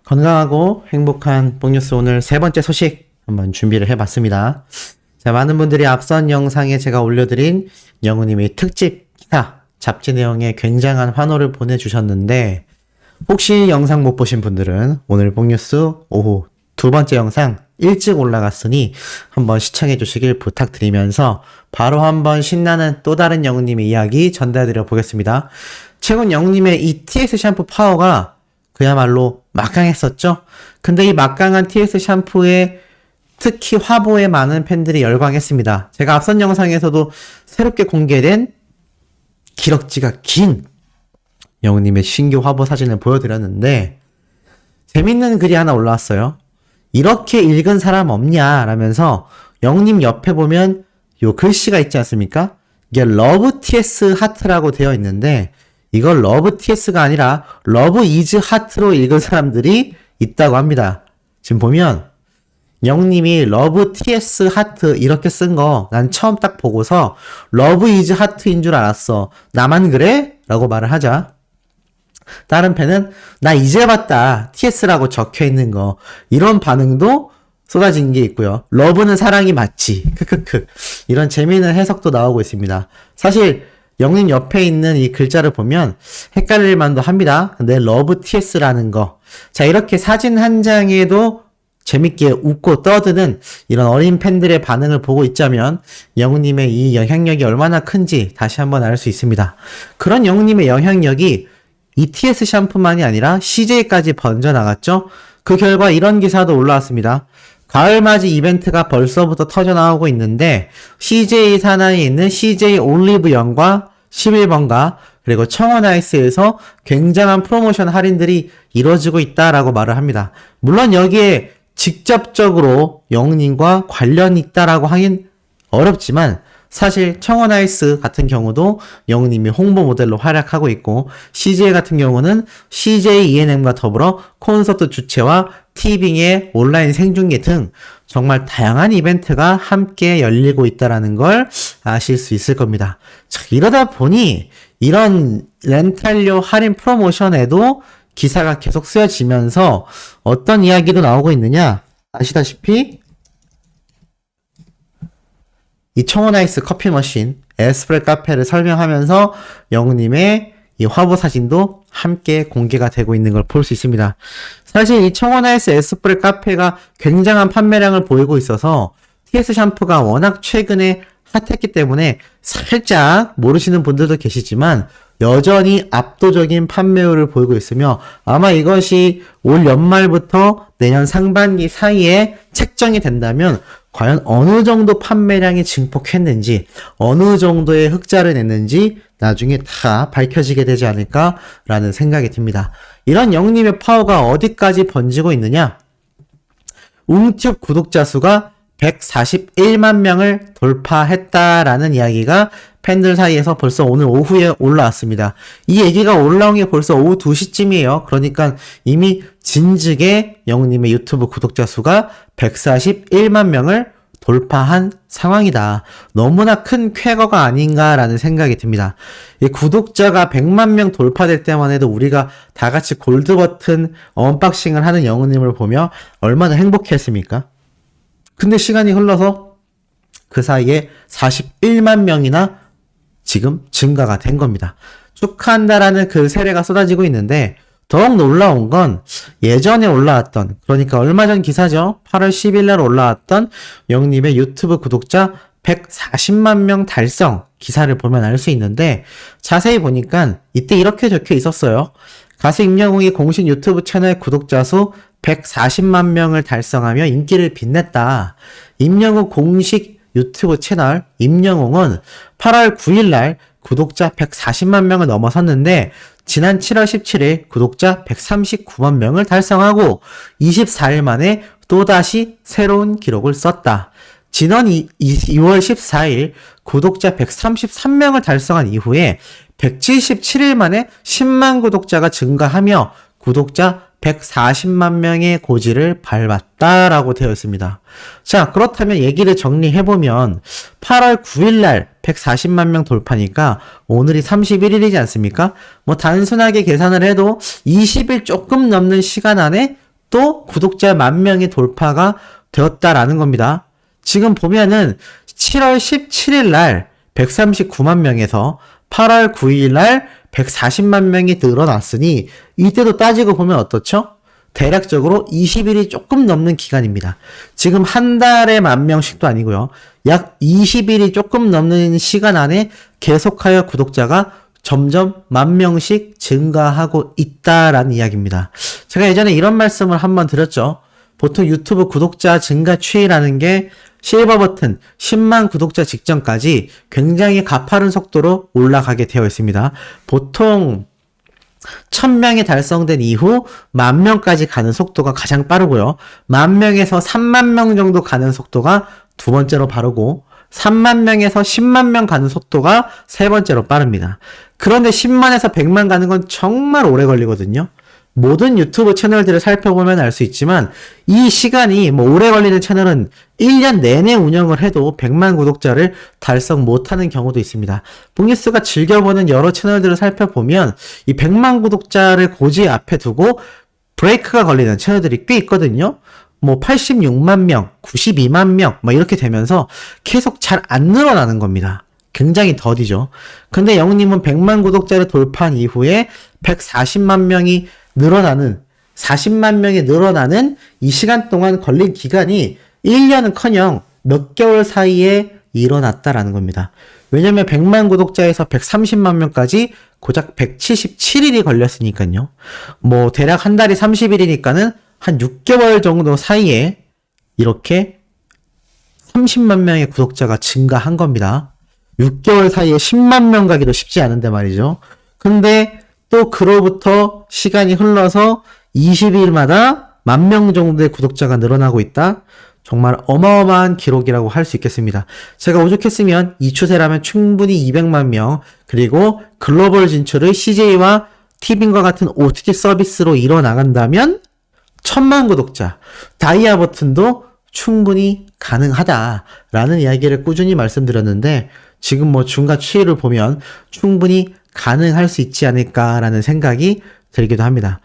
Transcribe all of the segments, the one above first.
건강하고 행복한 뽕뉴스 오늘 세 번째 소식 한번 준비를 해봤습니다. 자, 많은 분들이 앞선 영상에 제가 올려드린 영우님의 특집 기사 잡지 내용에 굉장한 환호를 보내주셨는데 혹시 영상 못 보신 분들은 오늘 뽕뉴스 오후 두 번째 영상 일찍 올라갔으니 한번 시청해 주시길 부탁드리면서 바로 한번 신나는 또 다른 영우님의 이야기 전달드려 보겠습니다. 최근 영우님의 이 TS 샴푸 파워가 그야말로 막강했었죠. 근데 이 막강한 TS 샴푸에 특히 화보에 많은 팬들이 열광했습니다. 제가 앞선 영상에서도 새롭게 공개된 기럭지가 긴 영우님의 신규 화보 사진을 보여드렸는데 재밌는 글이 하나 올라왔어요. 이렇게 읽은 사람 없냐 라면서 영우님 옆에 보면 요 글씨가 있지 않습니까? 이게 러브 TS 하트라고 되어 있는데 이걸 러브 TS가 아니라 러브 이즈 하트로 읽은 사람들이 있다고 합니다. 지금 보면 영님이 러브 TS 하트 이렇게 쓴 거 난 처음 딱 보고서 러브 이즈 하트인 줄 알았어. 나만 그래? 라고 말을 하자 다른 팬은 나 이제 봤다. TS라고 적혀 있는 거. 이런 반응도 쏟아진 게 있고요. 러브는 사랑이 맞지. 크크크. 이런 재미있는 해석도 나오고 있습니다. 사실 영님 옆에 있는 이 글자를 보면 헷갈릴 만도 합니다. 근데 러브 TS라는 거. 자, 이렇게 사진 한 장에도 재밌게 웃고 떠드는 이런 어린 팬들의 반응을 보고 있자면 영우님의 이 영향력이 얼마나 큰지 다시 한번 알 수 있습니다. 그런 영우님의 영향력이 이 TS 샴푸만이 아니라 CJ까지 번져나갔죠. 그 결과 이런 기사도 올라왔습니다. 가을맞이 이벤트가 벌써부터 터져나오고 있는데 CJ 산하에 있는 CJ 올리브영과 11번가 그리고 청원아이스에서 굉장한 프로모션 할인들이 이루어지고 있다라고 말을 합니다. 물론 여기에 직접적으로 영님과 관련이 있다라고 하긴 어렵지만 사실 청원아이스 같은 경우도 영우님이 홍보 모델로 활약하고 있고 CJ 같은 경우는 CJ ENM과 더불어 콘서트 주최와 티빙의 온라인 생중계 등 정말 다양한 이벤트가 함께 열리고 있다는 걸 아실 수 있을 겁니다. 자, 이러다 보니 이런 렌탈료 할인 프로모션에도 기사가 계속 쓰여지면서 어떤 이야기도 나오고 있느냐 아시다시피 이 청원아이스 커피 머신, 에스프레 카페를 설명하면서 영우님의 이 화보 사진도 함께 공개가 되고 있는 걸 볼 수 있습니다. 사실 이 청원아이스 에스프레 카페가 굉장한 판매량을 보이고 있어서 TS 샴푸가 워낙 최근에 핫했기 때문에 살짝 모르시는 분들도 계시지만 여전히 압도적인 판매율을 보이고 있으며 아마 이것이 올 연말부터 내년 상반기 사이에 책정이 된다면 과연 어느 정도 판매량이 증폭했는지 어느 정도의 흑자를 냈는지 나중에 다 밝혀지게 되지 않을까라는 생각이 듭니다. 이런 영님의 파워가 어디까지 번지고 있느냐? 웅튜브 구독자 수가 141만 명을 돌파했다라는 이야기가 팬들 사이에서 벌써 오늘 오후에 올라왔습니다. 이 얘기가 올라온 게 벌써 오후 2시쯤이에요. 그러니까 이미 진즉에 영우님의 유튜브 구독자 수가 141만 명을 돌파한 상황이다. 너무나 큰 쾌거가 아닌가라는 생각이 듭니다. 이 구독자가 100만 명 돌파될 때만 해도 우리가 다 같이 골드 버튼 언박싱을 하는 영우님을 보며 얼마나 행복했습니까? 근데 시간이 흘러서 그 사이에 41만 명이나 지금 증가가 된 겁니다. 축하한다라는 그 세례가 쏟아지고 있는데 더욱 놀라운 건 예전에 올라왔던 그러니까 얼마 전 기사죠. 8월 10일 날 올라왔던 영님의 유튜브 구독자 140만 명 달성 기사를 보면 알 수 있는데 자세히 보니까 이때 이렇게 적혀 있었어요. 가수 임영웅이 공식 유튜브 채널 구독자 수 140만 명을 달성하며 인기를 빛냈다. 임영웅 공식 유튜브 채널 임영웅은 8월 9일 날 구독자 140만 명을 넘어섰는데 지난 7월 17일 구독자 139만 명을 달성하고 24일 만에 또다시 새로운 기록을 썼다. 지난 2월 14일 구독자 133명을 달성한 이후에 177일 만에 10만 구독자가 증가하며 구독자 140만 명의 고지를 밟았다라고 되어 있습니다. 자, 그렇다면 얘기를 정리해보면 8월 9일날 140만 명 돌파니까 오늘이 31일이지 않습니까? 뭐 단순하게 계산을 해도 20일 조금 넘는 시간 안에 또 구독자 10,000명이 돌파가 되었다라는 겁니다. 지금 보면은 7월 17일 날 139만 명에서 8월 9일 날 140만 명이 늘어났으니 이때도 따지고 보면 어떻죠? 대략적으로 20일이 조금 넘는 기간입니다. 지금 한 달에 10,000명씩도 아니고요. 약 20일이 조금 넘는 시간 안에 계속하여 구독자가 점점 10,000명씩 증가하고 있다라는 이야기입니다. 제가 예전에 이런 말씀을 한번 드렸죠. 보통 유튜브 구독자 증가 추이라는 게 실버 버튼 10만 구독자 직전까지 굉장히 가파른 속도로 올라가게 되어 있습니다. 보통 1,000명이 달성된 이후 10,000명까지 가는 속도가 가장 빠르고요. 10,000명에서 30,000명 정도 가는 속도가 두 번째로 빠르고 30,000명에서 100,000명 가는 속도가 세 번째로 빠릅니다. 그런데 10만에서 100만 가는 건 정말 오래 걸리거든요. 모든 유튜브 채널들을 살펴보면 알 수 있지만 이 시간이 오래 걸리는 채널은 1년 내내 운영을 해도 100만 구독자를 달성 못하는 경우도 있습니다. 뽕뉴스가 즐겨보는 여러 채널들을 살펴보면 이 100만 구독자를 고지 앞에 두고 브레이크가 걸리는 채널들이 꽤 있거든요. 86만 명, 92만 명 이렇게 되면서 계속 잘 안 늘어나는 겁니다. 굉장히 더디죠. 근데 영우님은 100만 구독자를 돌파한 이후에 140만 명이 늘어나는 40만 명이 늘어나는 이 시간 동안 걸린 기간이 1년은커녕 몇 개월 사이에 일어났다라는 겁니다. 왜냐면 100만 구독자에서 130만 명까지 고작 177일이 걸렸으니까요. 대략 한 달이 30일이니까는 한 6개월 정도 사이에 이렇게 30만 명의 구독자가 증가한 겁니다. 6개월 사이에 10만 명 가기도 쉽지 않은데 말이죠. 근데 또 그로부터 시간이 흘러서 20일마다 10,000명 정도의 구독자가 늘어나고 있다? 정말 어마어마한 기록이라고 할 수 있겠습니다. 제가 오죽했으면 이 추세라면 충분히 200만 명, 그리고 글로벌 진출을 CJ와 티빙과 같은 OTT 서비스로 이뤄나간다면 1,000만 구독자, 다이아 버튼도 충분히 가능하다라는 이야기를 꾸준히 말씀드렸는데 지금 중가 추이를 보면 충분히 가능할 수 있지 않을까라는 생각이 들기도 합니다.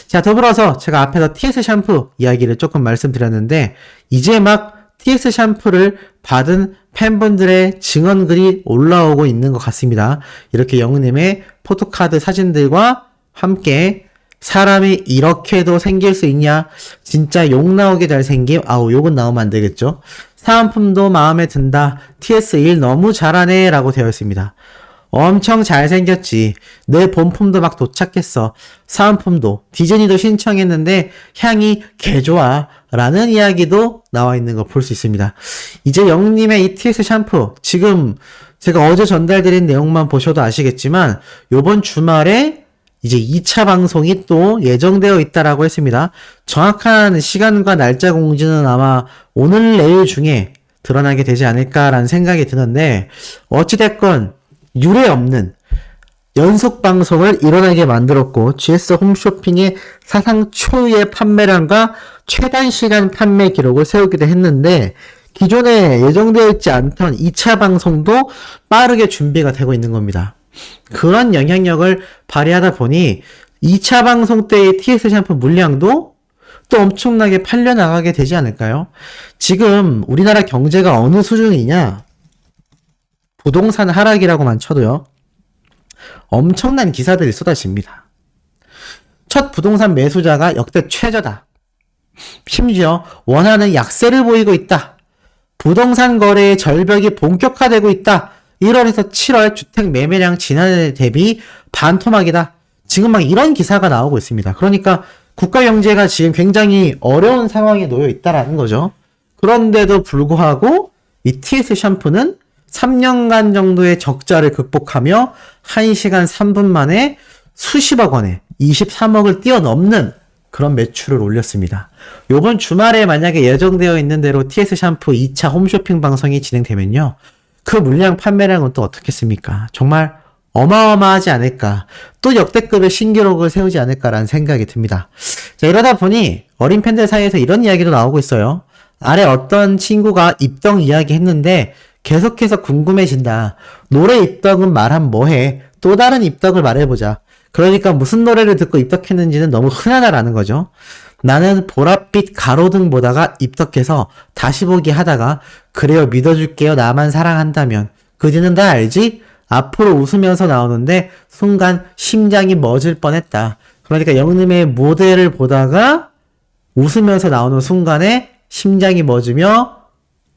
자, 더불어서 제가 앞에서 TS 샴푸 이야기를 조금 말씀드렸는데 이제 막 TS 샴푸를 받은 팬분들의 증언글이 올라오고 있는 것 같습니다. 이렇게 영우님의 포토카드 사진들과 함께 사람이 이렇게도 생길 수 있냐? 진짜 욕 나오게 잘생김? 욕은 나오면 안 되겠죠? 사은품도 마음에 든다. TS1 너무 잘하네 라고 되어 있습니다. 엄청 잘생겼지. 내 본품도 막 도착했어. 사은품도 디즈니도 신청했는데 향이 개좋아 라는 이야기도 나와 있는 거 볼 수 있습니다. 이제 영님의 이 TS 샴푸 지금 제가 어제 전달드린 내용만 보셔도 아시겠지만 요번 주말에 이제 2차 방송이 또 예정되어 있다라고 했습니다. 정확한 시간과 날짜 공지는 아마 오늘 내일 중에 드러나게 되지 않을까라는 생각이 드는데 어찌됐건 유례 없는 연속 방송을 일어나게 만들었고 GS 홈쇼핑의 사상 초유의 판매량과 최단 시간 판매 기록을 세우기도 했는데 기존에 예정되어 있지 않던 2차 방송도 빠르게 준비가 되고 있는 겁니다. 그런 영향력을 발휘하다 보니 2차 방송 때의 TS 샴푸 물량도 또 엄청나게 팔려나가게 되지 않을까요? 지금 우리나라 경제가 어느 수준이냐? 부동산 하락이라고만 쳐도요. 엄청난 기사들이 쏟아집니다. 첫 부동산 매수자가 역대 최저다. 심지어 원하는 약세를 보이고 있다. 부동산 거래의 절벽이 본격화되고 있다. 1월에서 7월 주택 매매량 지난해 대비 반토막이다. 지금 막 이런 기사가 나오고 있습니다. 그러니까 국가 경제가 지금 굉장히 어려운 상황에 놓여 있다라는 거죠. 그런데도 불구하고 이 TS 샴푸는 3년간 정도의 적자를 극복하며 1시간 3분 만에 수십억 원에 23억을 뛰어넘는 그런 매출을 올렸습니다. 요번 주말에 만약에 예정되어 있는 대로 TS 샴푸 2차 홈쇼핑 방송이 진행되면요. 그 물량 판매량은 또 어떻겠습니까? 정말 어마어마하지 않을까. 또 역대급의 신기록을 세우지 않을까라는 생각이 듭니다. 자, 이러다 보니 어린 팬들 사이에서 이런 이야기도 나오고 있어요. 아래 어떤 친구가 입덕 이야기 했는데 계속해서 궁금해진다. 노래 입덕은 말한 뭐해? 또 다른 입덕을 말해보자. 그러니까 무슨 노래를 듣고 입덕했는지는 너무 흔하다라는 거죠. 나는 보랏빛 가로등 보다가 입덕해서 다시 보기 하다가 그래요 믿어줄게요 나만 사랑한다면 그 뒤는 다 알지? 앞으로 웃으면서 나오는데 순간 심장이 멎을 뻔했다. 그러니까 영님의 모델을 보다가 웃으면서 나오는 순간에 심장이 멎으며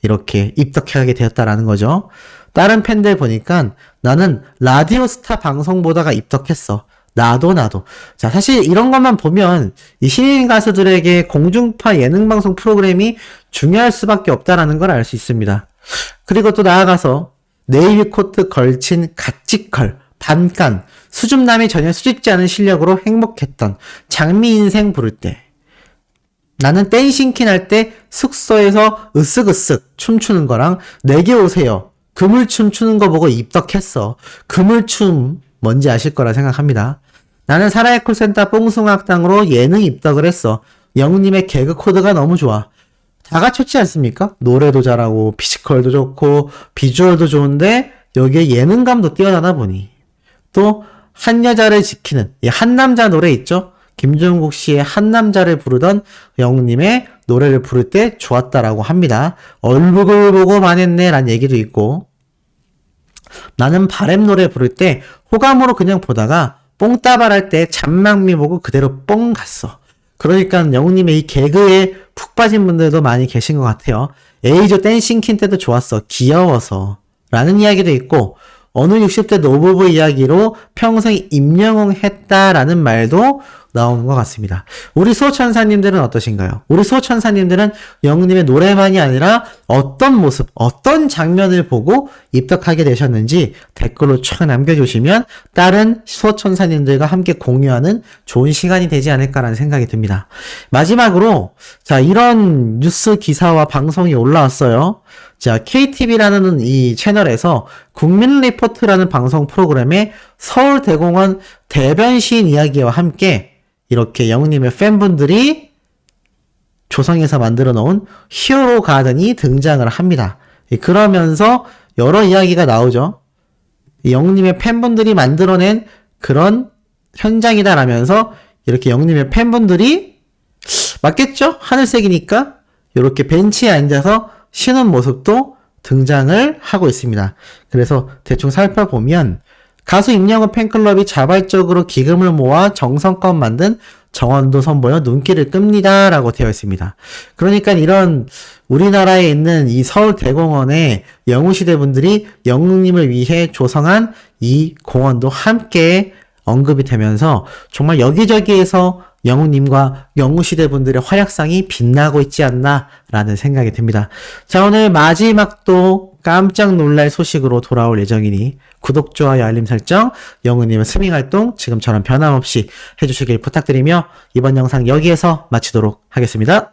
이렇게 입덕하게 되었다라는 거죠. 다른 팬들 보니까 나는 라디오스타 방송 보다가 입덕했어. 나도. 자, 사실 이런 것만 보면 이 신인 가수들에게 공중파 예능방송 프로그램이 중요할 수밖에 없다라는 걸 알 수 있습니다. 그리고 또 나아가서 네이비 코트 걸친 갓지컬, 반간, 수줍남이 전혀 수줍지 않은 실력으로 행복했던 장미 인생 부를 때 나는 댄싱킨 할 때 숙소에서 으쓱으쓱 춤추는 거랑 내게 오세요. 그물춤 추는 거 보고 입덕했어. 그물춤 뭔지 아실 거라 생각합니다. 나는 사라의 콜센터 뽕숭악당으로 예능 입덕을 했어. 영우님의 개그 코드가 너무 좋아. 다 갖췄지 않습니까? 노래도 잘하고 피지컬도 좋고 비주얼도 좋은데 여기에 예능감도 뛰어나다 보니 또 한 여자를 지키는 이 한남자 노래 있죠? 김종국 씨의 한남자를 부르던 영우님의 노래를 부를 때 좋았다라고 합니다. 얼굴 보고 반했네 라는 얘기도 있고 나는 바램 노래 부를 때 호감으로 그냥 보다가 뽕따발 할 때 잔망미 보고 그대로 뽕 갔어. 그러니까 영우님의 이 개그에 푹 빠진 분들도 많이 계신 것 같아요. 에이저 댄싱킨 때도 좋았어. 귀여워서 라는 이야기도 있고 어느 60대 노부부 이야기로 평생 임영웅 했다라는 말도 나오는 것 같습니다. 우리 수호천사님들은 어떠신가요? 우리 수호천사님들은 영우님의 노래만이 아니라 어떤 모습, 어떤 장면을 보고 입덕하게 되셨는지 댓글로 쫙 남겨주시면 다른 수호천사님들과 함께 공유하는 좋은 시간이 되지 않을까라는 생각이 듭니다. 마지막으로 자 이런 뉴스 기사와 방송이 올라왔어요. 자 KTV라는 이 채널에서 국민 리포트라는 방송 프로그램에 서울대공원 대변신 이야기와 함께 이렇게 영우님의 팬분들이 조성해서 만들어 놓은 히어로 가든이 등장을 합니다. 그러면서 여러 이야기가 나오죠. 영우님의 팬분들이 만들어낸 그런 현장이다라면서 이렇게 영우님의 팬분들이 맞겠죠? 하늘색이니까 이렇게 벤치에 앉아서 쉬는 모습도 등장을 하고 있습니다. 그래서 대충 살펴보면 가수 임영웅 팬클럽이 자발적으로 기금을 모아 정성껏 만든 정원도 선보여 눈길을 끕니다. 라고 되어 있습니다. 그러니까 이런 우리나라에 있는 이 서울대공원에 영웅시대 분들이 영웅님을 위해 조성한 이 공원도 함께 언급이 되면서 정말 여기저기에서 영웅님과 영웅시대 분들의 활약상이 빛나고 있지 않나라는 생각이 듭니다. 자, 오늘 마지막도 깜짝 놀랄 소식으로 돌아올 예정이니 구독, 좋아요, 알림 설정, 영웅님의 스밍 활동 지금처럼 변함없이 해주시길 부탁드리며 이번 영상 여기에서 마치도록 하겠습니다.